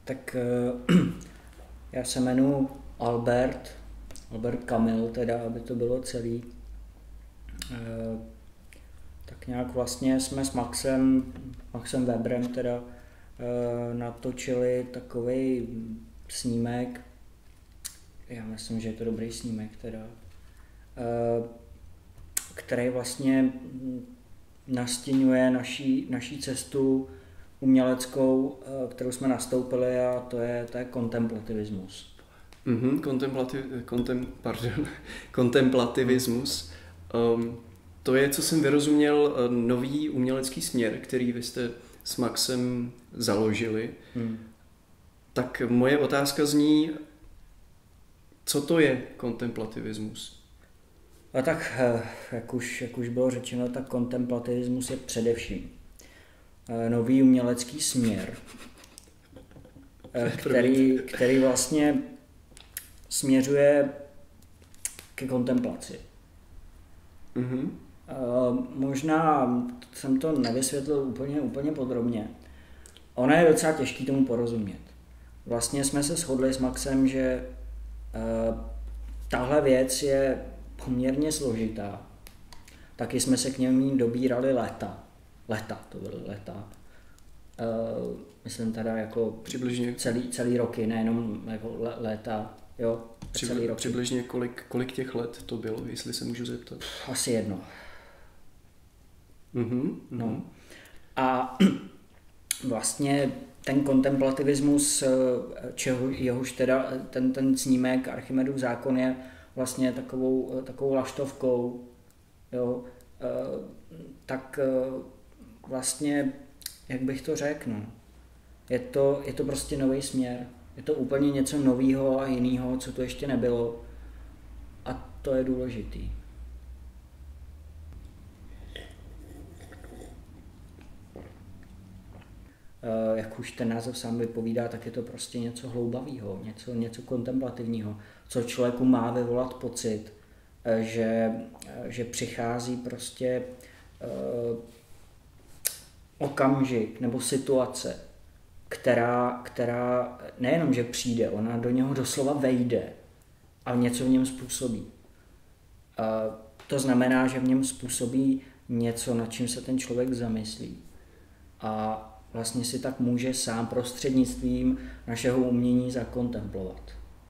Tak já se jmenuji Albert Kamil, teda, aby to bylo celý. Tak nějak vlastně jsme s Maxem Weberem teda natočili takový snímek. Já myslím, že je to dobrý snímek teda, který vlastně nastěňuje naší cestu uměleckou, kterou jsme nastoupili, a to je kontemplativismus. Kontemplativismus. To je, co jsem vyrozuměl, nový umělecký směr, který vy jste s Maxem založili. Tak moje otázka zní, co to je kontemplativismus? A tak, jak už bylo řečeno, tak kontemplativismus je především nový umělecký směr, který vlastně směřuje ke kontemplaci. Možná jsem to nevysvětlil úplně podrobně. Ono je docela těžký tomu porozumět. Vlastně jsme se shodli s Maxem, že tahle věc je poměrně složitá. Taky jsme se k němu dobírali léta. To byly léta. Myslím teda jako přibližně celý roky, nejenom jako léta. Jo, celý roky. Přibližně kolik těch let to bylo, jestli se můžu zeptat? Asi 1. No. A vlastně ten kontemplativismus, jehož teda ten snímek Archimedův zákon je vlastně takovou laštovkou, jo, tak vlastně, jak bych to řekl, no, je to prostě nový směr. Je to úplně něco nového a jiného, co tu ještě nebylo, a to je důležitý. Jak už ten název sám vypovídá, tak je to prostě něco hloubavého, něco kontemplativního, co člověku má vyvolat pocit, že přichází prostě okamžik nebo situace, která nejenom, že přijde, ona do něho doslova vejde a něco v něm způsobí. To znamená, že v něm způsobí něco, nad čím se ten člověk zamyslí. A vlastně si tak může sám prostřednictvím našeho umění zakontemplovat.